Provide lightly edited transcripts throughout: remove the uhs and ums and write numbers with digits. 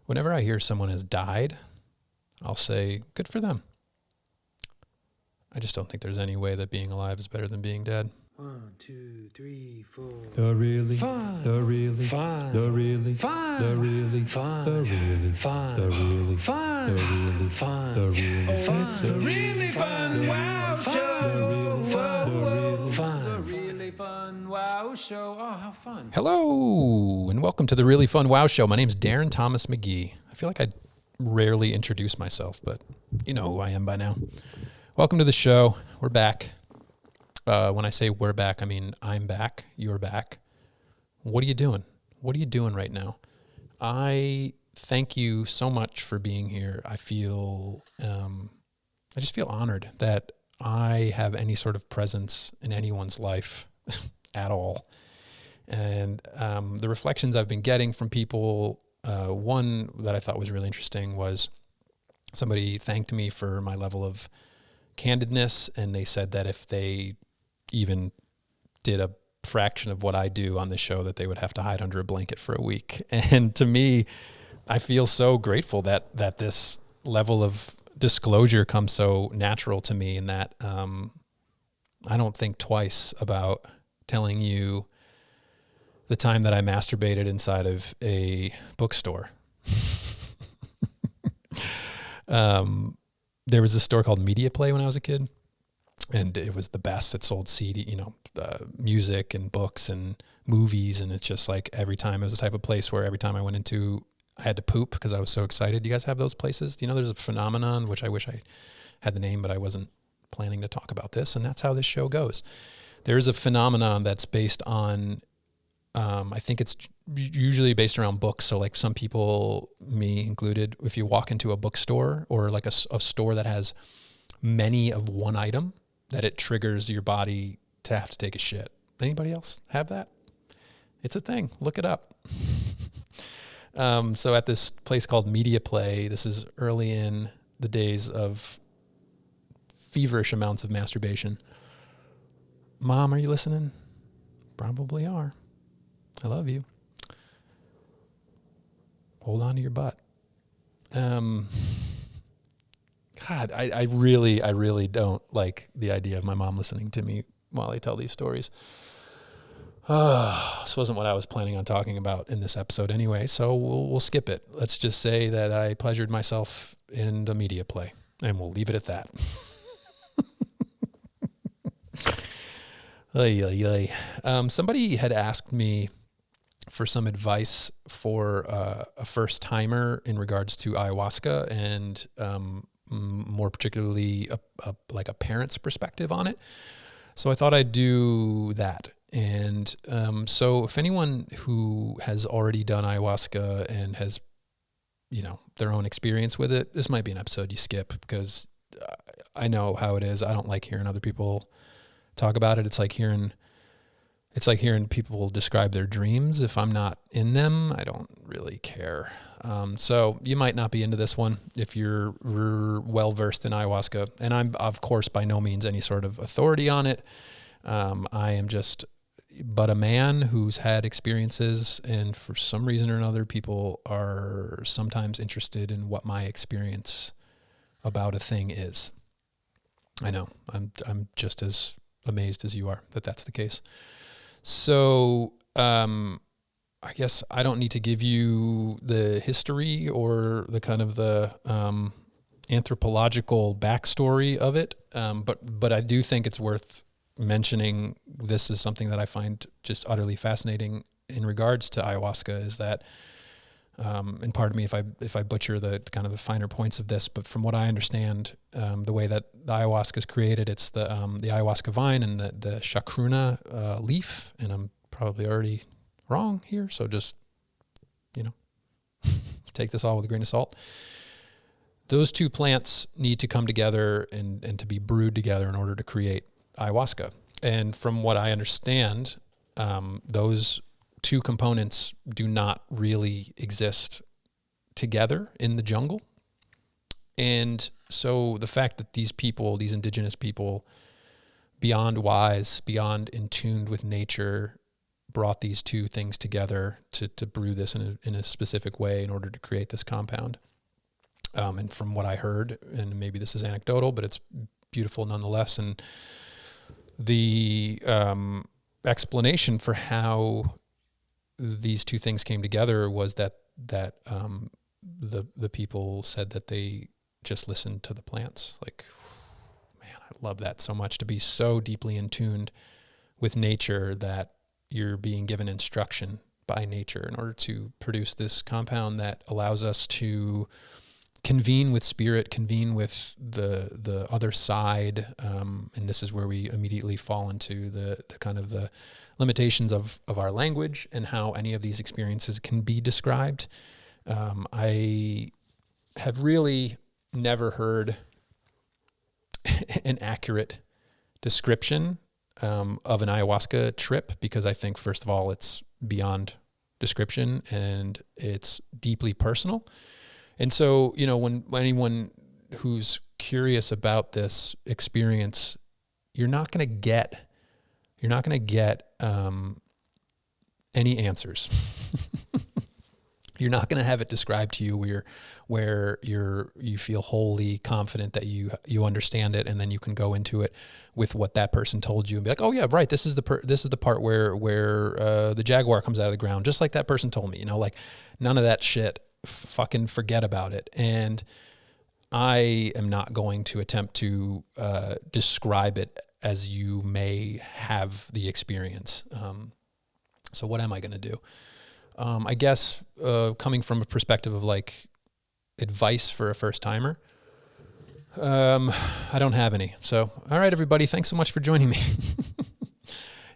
Whenever I hear someone has died, I'll say, good for them. I just don't think there's any way that being alive is better than being dead. 1, 2, 3, 4. The really Fun. The really Fun. The really Fun. The really Fun. The really Fun. The really Fun. The really Fun. The really Fun. It's a really fun wow show. The really fun wow show. Oh, how fun. Hello, and welcome to the Really Fun Wow Show. My name's Daren Thomas McGee. I feel like I rarely introduce myself, but you know who I am by now. Welcome to the show. We're back. When I say we're back, I mean I'm back, you're back. What are you doing? What are you doing right now? I thank you so much for being here. I just feel honored that I have any sort of presence in anyone's life at all. And the reflections I've been getting from people, one that I thought was really interesting was somebody thanked me for my level of candidness, and they said that if they even did a fraction of what I do on the show, that they would have to hide under a blanket for a week. And to me, I feel so grateful that this level of disclosure comes so natural to me, and that I don't think twice about telling you the time that I masturbated inside of a bookstore. There was a store called Media Play when I was a kid, and it was the best. It sold CD, music and books and movies, and it's just like every time, it was the type of place where every time I went into, I had to poop because I was so excited. Do you guys have those places? Do you know there's a phenomenon, which I wish I had the name, but I wasn't planning to talk about this, and that's how this show goes. There's a phenomenon that's based on, I think it's usually based around books. So like some people, me included, if you walk into a bookstore or like a store that has many of one item, that it triggers your body to have to take a shit. Anybody else have that? It's a thing. Look it up. So at this place called Media Play, this is early in the days of feverish amounts of masturbation. Mom, are you listening? Probably are. I love you. Hold on to your butt. God, I really don't like the idea of my mom listening to me while I tell these stories. This wasn't what I was planning on talking about in this episode anyway, so we'll skip it. Let's just say that I pleasured myself in the Media Play, and we'll leave it at that. Somebody had asked me for some advice for a first timer in regards to ayahuasca, and more particularly like a parent's perspective on it. So I thought I'd do that. And so if anyone who has already done ayahuasca and has, their own experience with it, this might be an episode you skip, because I know how it is. I don't like hearing other people talk about it. It's like hearing people describe their dreams. If I'm not in them, I don't really care. So you might not be into this one if you're well-versed in ayahuasca. And I'm, of course, by no means any sort of authority on it. I am just but a man who's had experiences, and for some reason or another, people are sometimes interested in what my experience about a thing is. I know. I'm just as amazed as you are that that's the case. So I guess I don't need to give you the history or the kind of the anthropological backstory of it, but I do think it's worth mentioning. This is something that I find just utterly fascinating in regards to ayahuasca, is that, and pardon me if I butcher the kind of the finer points of this, but from what I understand, the way that the ayahuasca is created, it's the ayahuasca vine and the chacruna leaf, and I'm probably already wrong here, so just, take this all with a grain of salt. Those two plants need to come together and to be brewed together in order to create ayahuasca. And from what I understand, those two components do not really exist together in the jungle. And so the fact that these people, these indigenous people, beyond wise, beyond in tune with nature, brought these two things together to brew this in a specific way in order to create this compound. And from what I heard, and maybe this is anecdotal, but it's beautiful nonetheless. And the explanation for how these two things came together was that the people said that they just listened to the plants. Like, man, I love that so much, to be so deeply in tune with nature that you're being given instruction by nature in order to produce this compound that allows us to convene with spirit, convene with the other side. And this is where we immediately fall into the kind of the limitations of our language and how any of these experiences can be described. I have really never heard an accurate description of an ayahuasca trip, because I think, first of all, it's beyond description and it's deeply personal. And so, you know, when anyone who's curious about this experience, you're not going to get any answers. You're not going to have it described to you where you feel wholly confident that you understand it, and then you can go into it with what that person told you and be like, oh yeah, right, this is the part where the jaguar comes out of the ground, just like that person told me. You know, like, none of that shit. Fucking forget about it. And I am not going to attempt to describe it as you may have the experience. So what am I going to do? I guess coming from a perspective of like advice for a first timer, I don't have any. So, all right, everybody, thanks so much for joining me.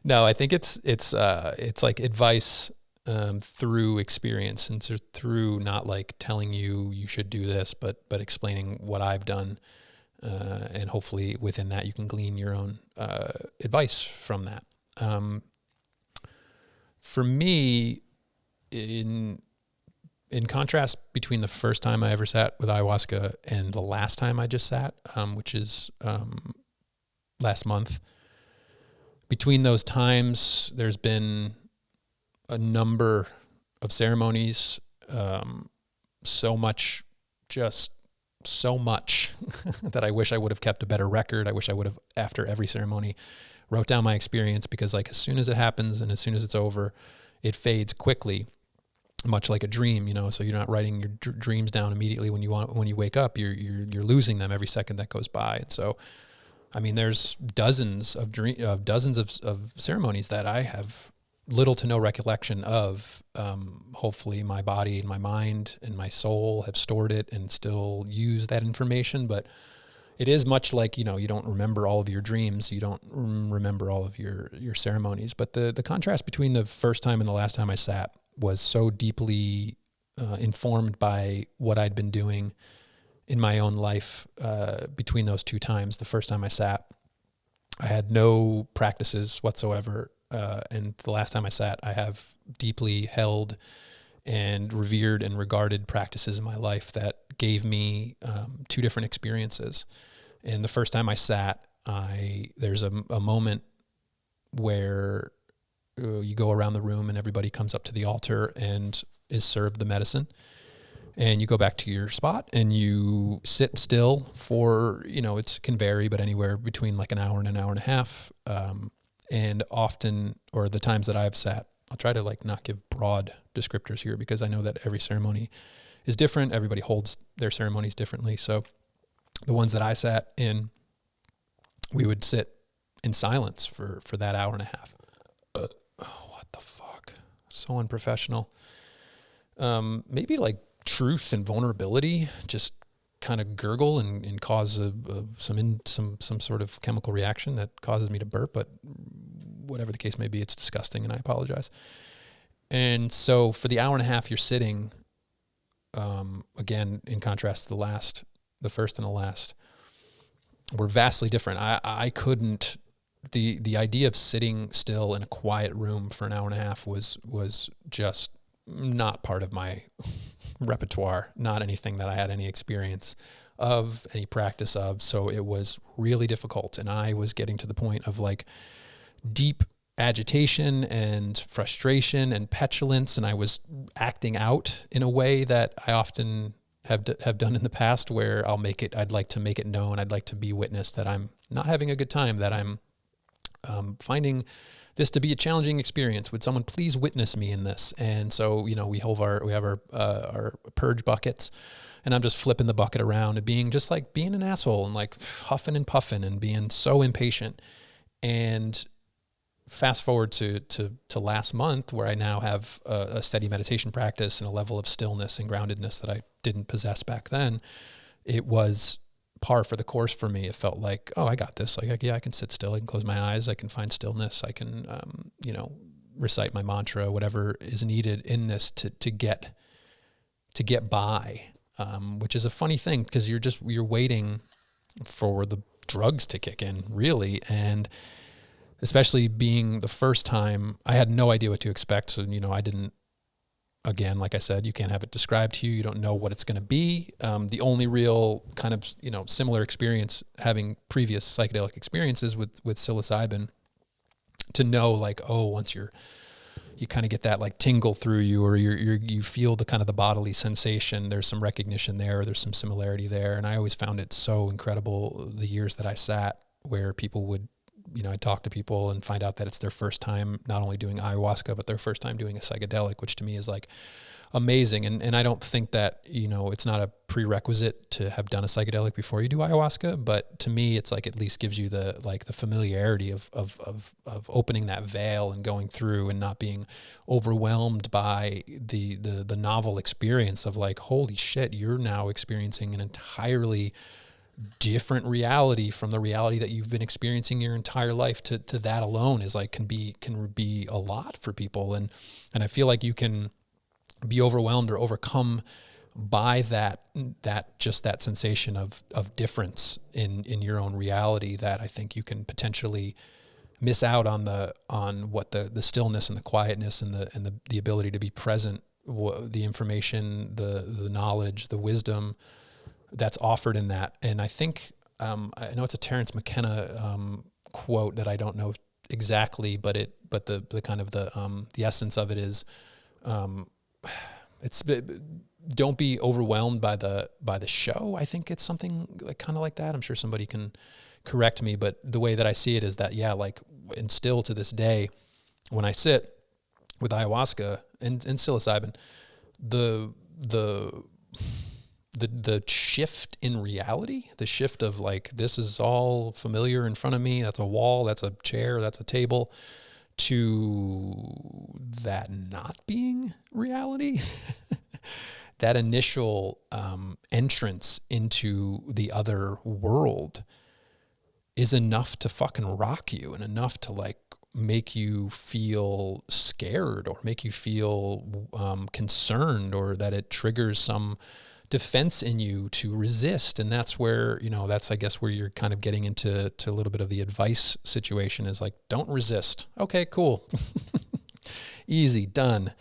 No, I think it's like advice through experience, and so through not like telling you should do this, but explaining what I've done, and hopefully within that you can glean your own advice from that. For me, in contrast between the first time I ever sat with ayahuasca and the last time I just sat, which is last month, between those times, there's been a number of ceremonies, so much that I wish I would have kept a better record. I wish I would have, after every ceremony, wrote down my experience, because like as soon as it happens and as soon as it's over, it fades quickly, much like a dream, you know. So you're not writing your dreams down immediately when you wake up. You're losing them every second that goes by. And so, I mean, there's dozens of ceremonies that I have little to no recollection of. Hopefully my body and my mind and my soul have stored it and still use that information. But it is much like, you know, you don't remember all of your dreams. You don't remember all of your ceremonies. But the contrast between the first time and the last time I sat was so deeply informed by what I'd been doing in my own life between those two times. The first time I sat, I had no practices whatsoever. And the last time I sat, I have deeply held and revered and regarded practices in my life that gave me two different experiences. And the first time I sat, there's a moment where you go around the room and everybody comes up to the altar and is served the medicine. And you go back to your spot and you sit still for, you know, it can vary, but anywhere between like an hour and a half. And often, or the times that I've sat, I'll try to like not give broad descriptors here, because I know that every ceremony is different. Everybody holds their ceremonies differently. So the ones that I sat in, we would sit in silence for that hour and a half. What the fuck? So unprofessional. Maybe like truth and vulnerability just kind of gurgle and cause some sort of chemical reaction that causes me to burp, but whatever the case may be, it's disgusting and I apologize. And so for the hour and a half you're sitting, again, in contrast to the first and the last, were vastly different. I couldn't, the idea of sitting still in a quiet room for an hour and a half was just not part of my repertoire, not anything that I had any experience of, any practice of. So it was really difficult. And I was getting to the point of like deep agitation and frustration and petulance, and I was acting out in a way that I often have done in the past, where I'd like to make it known, I'd like to be witness that I'm not having a good time, that I'm finding this to be a challenging experience. Would someone please witness me in this? And so, you know, we have our purge buckets, and I'm just flipping the bucket around and being an asshole and like huffing and puffing and being so impatient. And fast forward to last month, where I now have a steady meditation practice and a level of stillness and groundedness that I didn't possess back then. It was par for the course for me. It felt like, oh, I got this. Like, yeah, I can sit still. I can close my eyes. I can find stillness. I can, recite my mantra, whatever is needed in this to get by. Which is a funny thing, because you're waiting for the drugs to kick in, really. And especially being the first time, I had no idea what to expect. So, I didn't, again, like I said, you can't have it described to you. You don't know what it's going to be. The only real kind of, similar experience, having previous psychedelic experiences with psilocybin, to know like, oh, once you kind of get that like tingle through you, or you feel the kind of the bodily sensation, there's some recognition there's some similarity there. And I always found it so incredible the years that I sat, where people would, I talk to people and find out that it's their first time not only doing ayahuasca, but their first time doing a psychedelic, which to me is like amazing. And I don't think that, it's not a prerequisite to have done a psychedelic before you do ayahuasca, but to me, it's like, at least gives you the familiarity of opening that veil and going through and not being overwhelmed by the novel experience of like, holy shit, you're now experiencing an entirely different reality from the reality that you've been experiencing your entire life. To that alone is like, can be a lot for people. And I feel like you can be overwhelmed or overcome by that sensation of difference in your own reality, that I think you can potentially miss out on what the stillness and the quietness and the ability to be present, the information, the knowledge, the wisdom that's offered in that. And I think, I know it's a Terence McKenna quote that I don't know exactly, but the kind of the essence of it is, don't be overwhelmed by the show. I think it's something like kind of like that. I'm sure somebody can correct me, but the way that I see it is that, yeah, like, and still to this day, when I sit with ayahuasca and psilocybin, the shift in reality, the shift of like, this is all familiar in front of me. That's a wall, that's a chair, that's a table, to that not being reality. That initial entrance into the other world is enough to fucking rock you, and enough to like make you feel scared, or make you feel concerned, or that it triggers some defense in you to resist. And that's where, that's, I guess, where you're kind of getting into a little bit of the advice situation, is like, don't resist. Okay, cool. Easy, done.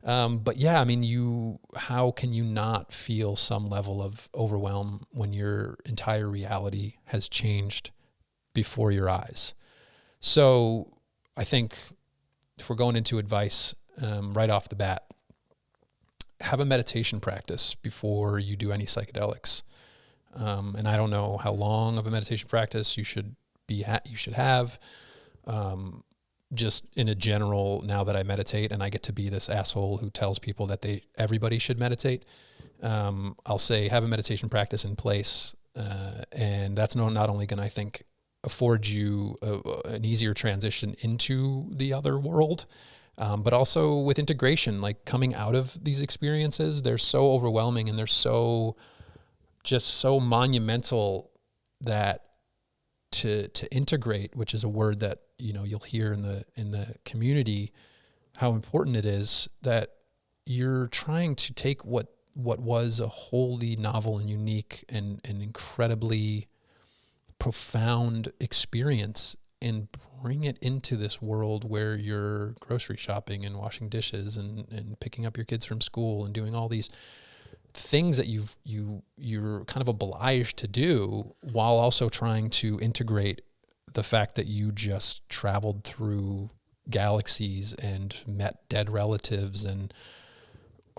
But yeah, I mean, how can you not feel some level of overwhelm when your entire reality has changed before your eyes? So I think if we're going into advice, right off the bat, have a meditation practice before you do any psychedelics. And I don't know how long of a meditation practice you should have. Just in a general, now that I meditate and I get to be this asshole who tells people that everybody should meditate, I'll say, have a meditation practice in place. And that's not only going to, I think, afford you an easier transition into the other world, but also with integration, like coming out of these experiences, they're so overwhelming and they're so monumental that to integrate, which is a word that, you'll hear in the community, how important it is that you're trying to take what was a wholly novel and unique and incredibly profound experience, and bring it into this world where you're grocery shopping and washing dishes and picking up your kids from school and doing all these things that you're kind of obliged to do, while also trying to integrate the fact that you just traveled through galaxies and met dead relatives and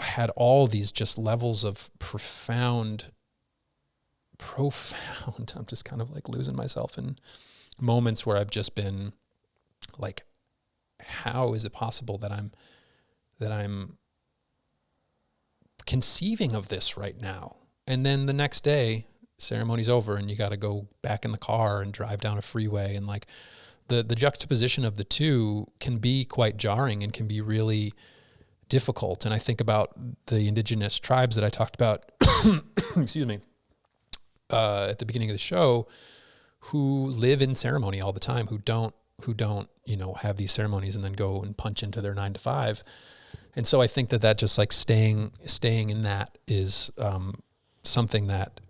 had all these just levels of profound, I'm just kind of like losing myself in moments where I've just been like, how is it possible that I'm conceiving of this right now? And then the next day, ceremony's over and you got to go back in the car and drive down a freeway, and like the juxtaposition of the two can be quite jarring and can be really difficult. And I think about the indigenous tribes that I talked about, excuse me, at the beginning of the show, who live in ceremony all the time, who don't, have these ceremonies and then go and punch into their 9 to 5. And so I think that just like staying in that is something that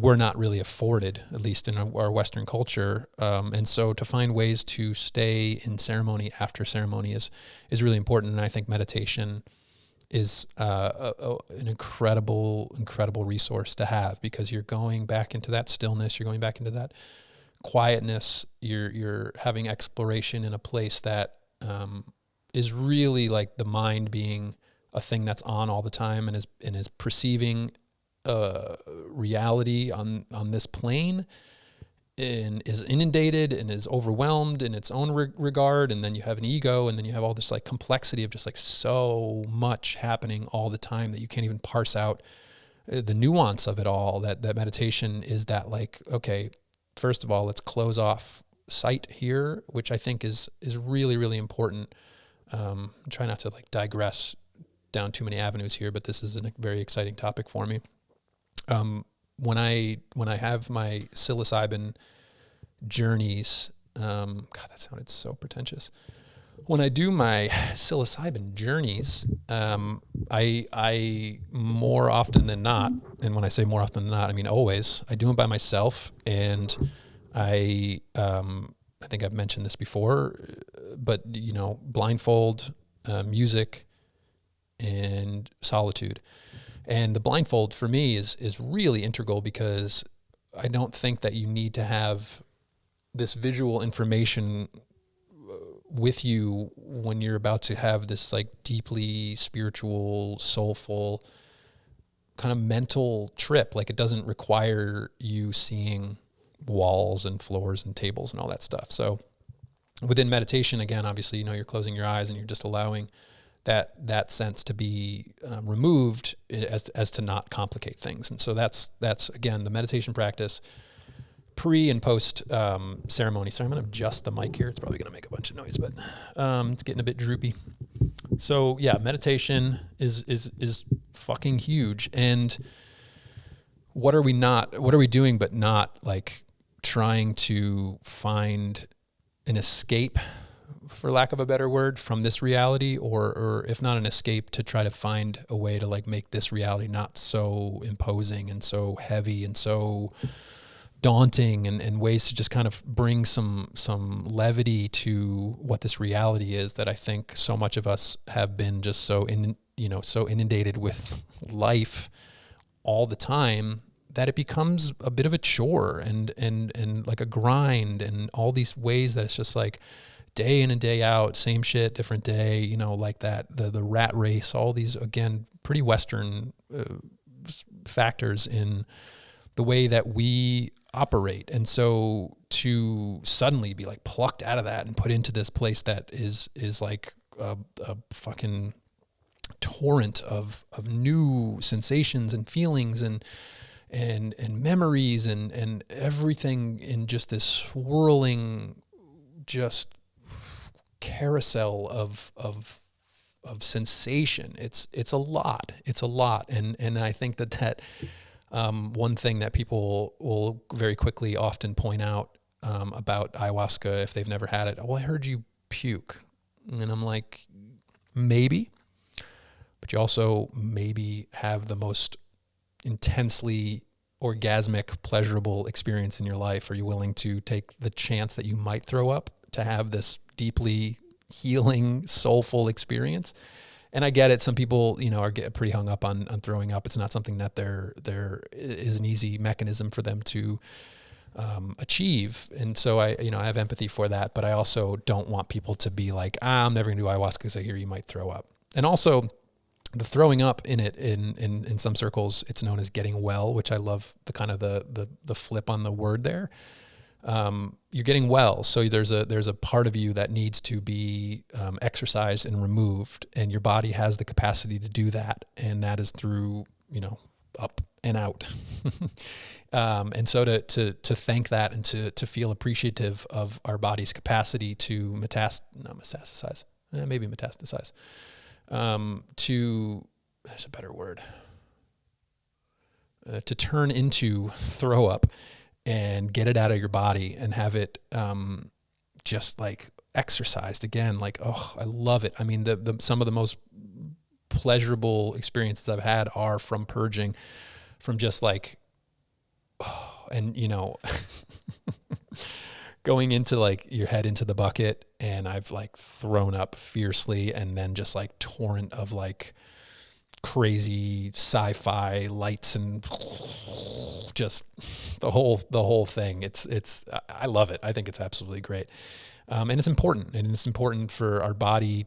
we're not really afforded, at least in our Western culture. And so to find ways to stay in ceremony after ceremony is really important. And I think meditation is an incredible resource to have, because you're going back into that stillness, you're going back into that quietness, you're having exploration in a place that is really like the mind being a thing that's on all the time and is perceiving reality on this plane, and is inundated and is overwhelmed in its own regard. And then you have an ego, and then you have all this like complexity of just like so much happening all the time that you can't even parse out the nuance of it all. That meditation is that like, okay, first of all, let's close off sight here, which I think is really, really important. Try not to like digress down too many avenues here, but this is a very exciting topic for me. When I have my psilocybin journeys, God, that sounded so pretentious. When I do my psilocybin journeys, I more often than not, and when I say more often than not, I mean always, I do them by myself. And I think I've mentioned this before, but blindfold, music, and solitude. And the blindfold for me is really integral, because I don't think that you need to have this visual information with you when you're about to have this like deeply spiritual, soulful kind of mental trip. Like, it doesn't require you seeing walls and floors and tables and all that stuff. So within meditation, again, obviously, you're closing your eyes and you're just allowing that sense to be removed as to not complicate things. And so that's again, the meditation practice pre and post ceremony. Sorry, I'm going to adjust the mic here. It's probably going to make a bunch of noise, but it's getting a bit droopy. So yeah, meditation is fucking huge. And what are we doing but not like trying to find an escape, for lack of a better word, from this reality, or if not an escape, to try to find a way to like make this reality not so imposing and so heavy and so daunting, and ways to just kind of bring some levity to what this reality is, that I think so much of us have been just so inundated with life all the time that it becomes a bit of a chore and like a grind, and all these ways that it's just like day in and day out, same shit, different day, like that, the rat race, all these, again, pretty Western factors in the way that we operate. And so to suddenly be like plucked out of that and put into this place that is like a fucking torrent of new sensations and feelings and memories and everything in just this swirling, just carousel of sensation. It's a lot. And I think that one thing that people will very quickly often point out about ayahuasca, if they've never had it, well, I heard you puke. And I'm like, maybe, but you also maybe have the most intensely orgasmic, pleasurable experience in your life. Are you willing to take the chance that you might throw up to have this deeply healing, soulful experience? And I get it. Some people, get pretty hung up on throwing up. It's not something that there is an easy mechanism for them to achieve. And so I have empathy for that, but I also don't want people to be like, I'm never gonna do ayahuasca because I hear you might throw up. And also the throwing up in it, in some circles, it's known as getting well, which I love the kind of the flip on the word there. You're getting well. So there's a part of you that needs to be exercised and removed, and your body has the capacity to do that. And that is through, up and out. And so to thank that and to feel appreciative of our body's capacity to metastasize, there's a better word, to turn into throw up and get it out of your body and have it just like exercised again. Like, oh, I love it. I mean, some of the most pleasurable experiences I've had are from purging, from just like, and going into like your head into the bucket, and I've like thrown up fiercely, and then just like torrent of like crazy sci-fi lights and just the whole thing. I love it. I think it's absolutely great. And it's important for our body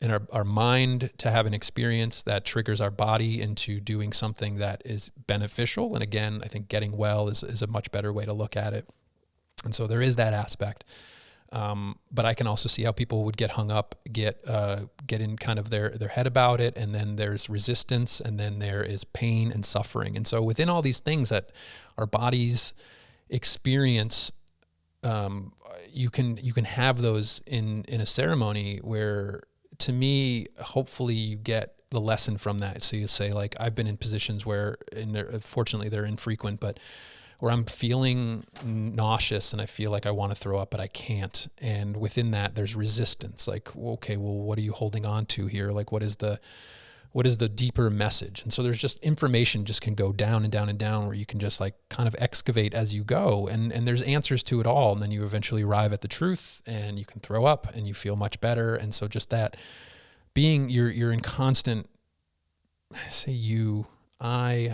and our mind to have an experience that triggers our body into doing something that is beneficial. And again, I think getting well is a much better way to look at it. And so there is that aspect. But I can also see how people would get hung up, get in kind of their head about it. And then there's resistance, and then there is pain and suffering. And so within all these things that our bodies experience, you can have those in a ceremony where, to me, hopefully you get the lesson from that. So you say, like, I've been in positions where, fortunately they're infrequent, but where I'm feeling nauseous and I feel like I want to throw up, but I can't. And within that, there's resistance. Like, okay, well, what are you holding on to here? Like, what is the deeper message? And so there's just information just can go down and down and down, where you can just like kind of excavate as you go. And there's answers to it all. And then you eventually arrive at the truth, and you can throw up and you feel much better. And so just that being, you're in constant, I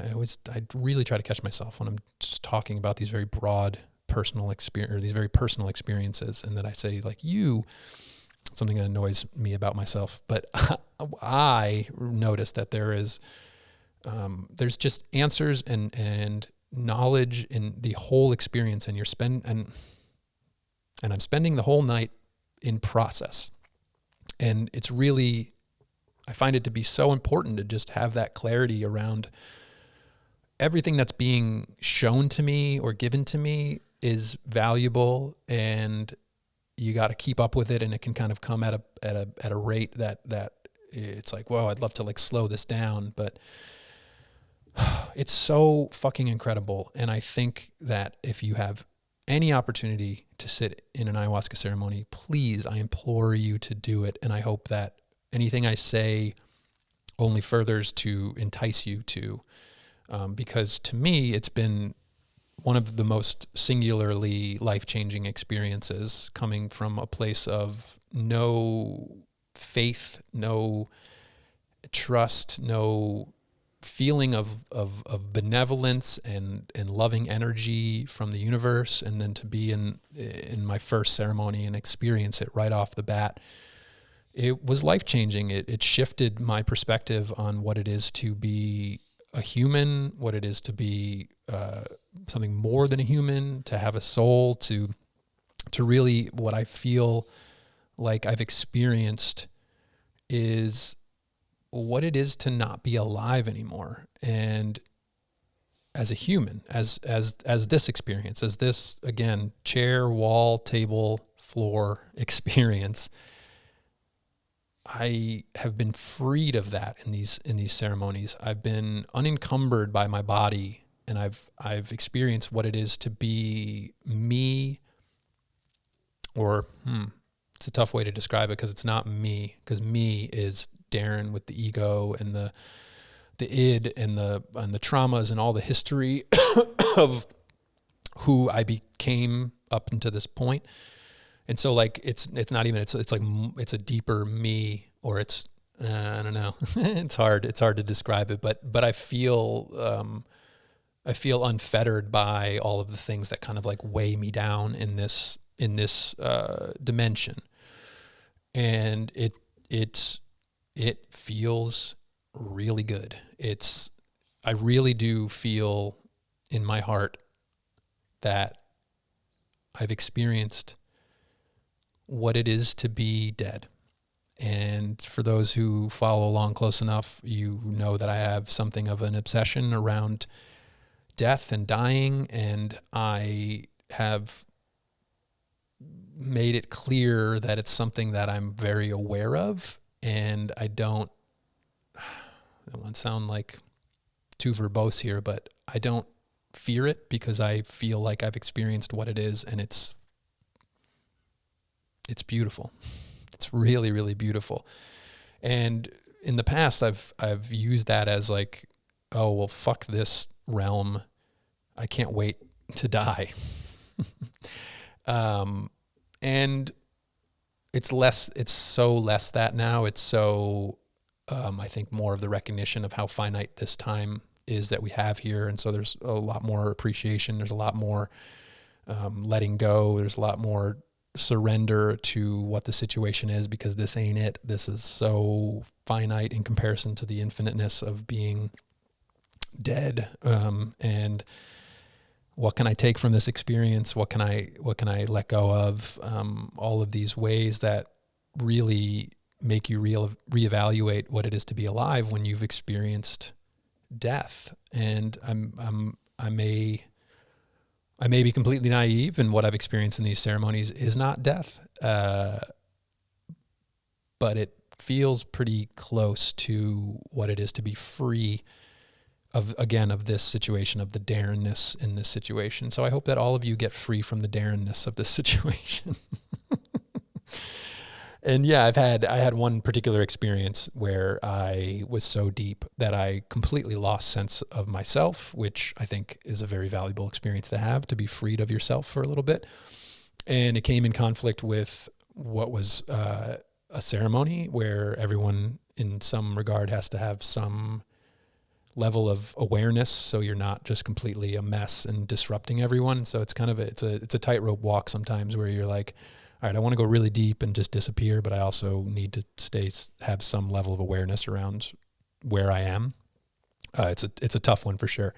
really try to catch myself when I'm just talking about these very broad personal experiences, and that I say like something that annoys me about myself. But I notice that there's just answers and knowledge in the whole experience, and and I'm spending the whole night in process. And it's really, I find it to be so important to just have that clarity around everything that's being shown to me or given to me is valuable, and you got to keep up with it. And it can kind of come at a rate that it's like, whoa, I'd love to like slow this down, but it's so fucking incredible. And I think that if you have any opportunity to sit in an ayahuasca ceremony, please, I implore you to do it. And I hope that anything I say only furthers to entice you to, because to me, it's been one of the most singularly life-changing experiences, coming from a place of no faith, no trust, no feeling of benevolence and loving energy from the universe. And then to be in my first ceremony and experience it right off the bat, it was life-changing. It shifted my perspective on what it is to be a human, what it is to be something more than a human, to have a soul, to really, what I feel like I've experienced is what it is to not be alive anymore. And as a human, as this experience, as this, again, chair, wall, table, floor experience, I have been freed of that in these ceremonies. I've been unencumbered by my body, and I've experienced what it is to be me, or it's a tough way to describe it, because it's not me, because me is Daren with the ego and the id and the traumas and all the history of who I became up until this point. And so like, it's not even, it's like, it's a deeper me, or it's, I don't know. It's hard to describe it, but I feel, I feel unfettered by all of the things that kind of like weigh me down in this dimension. And it feels really good. I really do feel in my heart that I've experienced what it is to be dead. And for those who follow along close enough, you know that I have something of an obsession around death and dying, and I have made it clear that it's something that I'm very aware of, and I don't want to sound like too verbose here, but I don't fear it because I feel like I've experienced what it is, and it's beautiful. It's really, really beautiful. And in the past, I've used that as like, oh, well, fuck this realm. I can't wait to die. And it's so less that now. It's so, I think more of the recognition of how finite this time is that we have here. And so there's a lot more appreciation. There's a lot more, letting go. There's a lot more surrender to what the situation is, because this ain't it. This is so finite in comparison to the infiniteness of being dead. And what can I take from this experience? What can I let go of? All of these ways that really make you reevaluate what it is to be alive when you've experienced death. And I may be completely naive, and what I've experienced in these ceremonies is not death, but it feels pretty close to what it is to be free of this situation, of the Darenness in this situation. So I hope that all of you get free from the Darenness of this situation. And yeah, I had one particular experience where I was so deep that I completely lost sense of myself, which I think is a very valuable experience to have, to be freed of yourself for a little bit. And it came in conflict with what was a ceremony where everyone in some regard has to have some level of awareness, so you're not just completely a mess and disrupting everyone. So it's kind of it's a tightrope walk sometimes, where you're like, all right, I want to go really deep and just disappear, but I also need to have some level of awareness around where I am. It's a tough one for sure.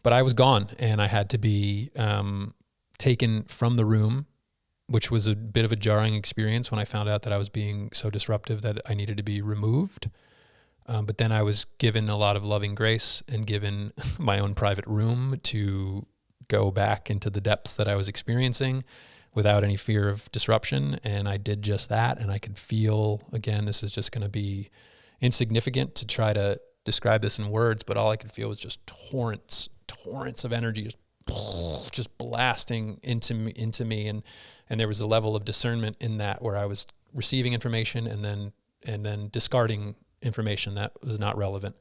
But I was gone, and I had to be taken from the room, which was a bit of a jarring experience when I found out that I was being so disruptive that I needed to be removed. But then I was given a lot of loving grace and given my own private room to go back into the depths that I was experiencing without any fear of disruption. And I did just that. And I could feel, again, this is just going to be insignificant to try to describe this in words, but all I could feel was just torrents of energy, just blasting into me. And there was a level of discernment in that, where I was receiving information and then discarding information that was not relevant.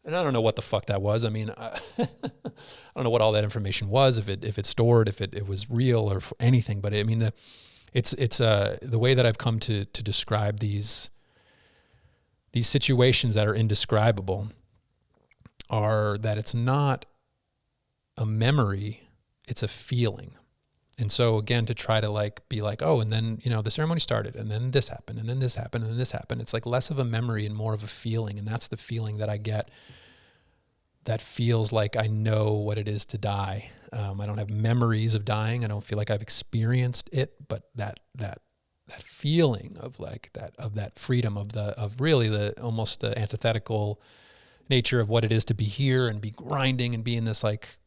And I don't know what the fuck that was. I mean, I don't know what all that information was, if it's stored, if it was real or anything. But I mean, it's the way that I've come to describe these situations that are indescribable are that it's not a memory, it's a feeling. And so again, to try to be like, oh, and then, the ceremony started, and then this happened, and then this happened, and then this happened. It's like less of a memory and more of a feeling. And that's the feeling that I get, that feels like I know what it is to die. I don't have memories of dying. I don't feel like I've experienced it, but that feeling of that freedom, of really the almost the antithetical nature of what it is to be here and be grinding and be in this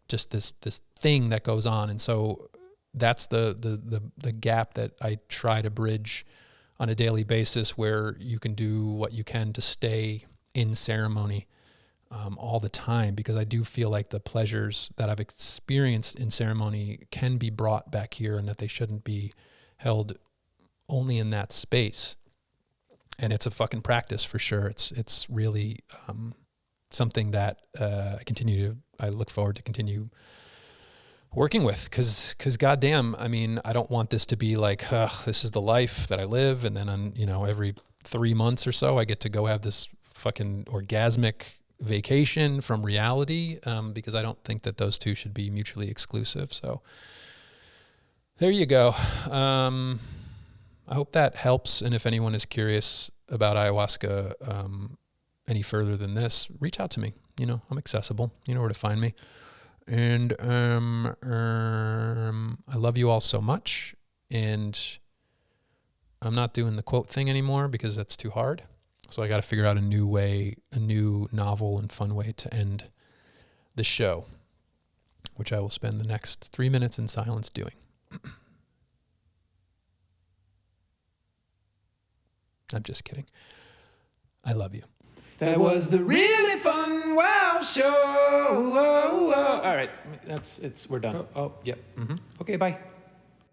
just this thing that goes on. And so that's the gap that I try to bridge on a daily basis, where you can do what you can to stay in ceremony all the time, because I do feel like the pleasures that I've experienced in ceremony can be brought back here, and that they shouldn't be held only in that space. And it's a fucking practice for sure. It's really something that I look forward to continue working with, because goddamn, I mean, I don't want this to be like, this is the life that I live, and then every 3 months or so I get to go have this fucking orgasmic vacation from reality, because I don't think that those two should be mutually exclusive. So there you go. I hope that helps. And if anyone is curious about ayahuasca any further than this, reach out to me. I'm accessible. You know where to find me. And I love you all so much. And I'm not doing the quote thing anymore because that's too hard. So I got to figure out a new novel and fun way to end the show, which I will spend the next 3 minutes in silence doing. I'm just kidding. I love you. That was the really fun wow show. All right, we're done. Oh, yep. Okay, bye.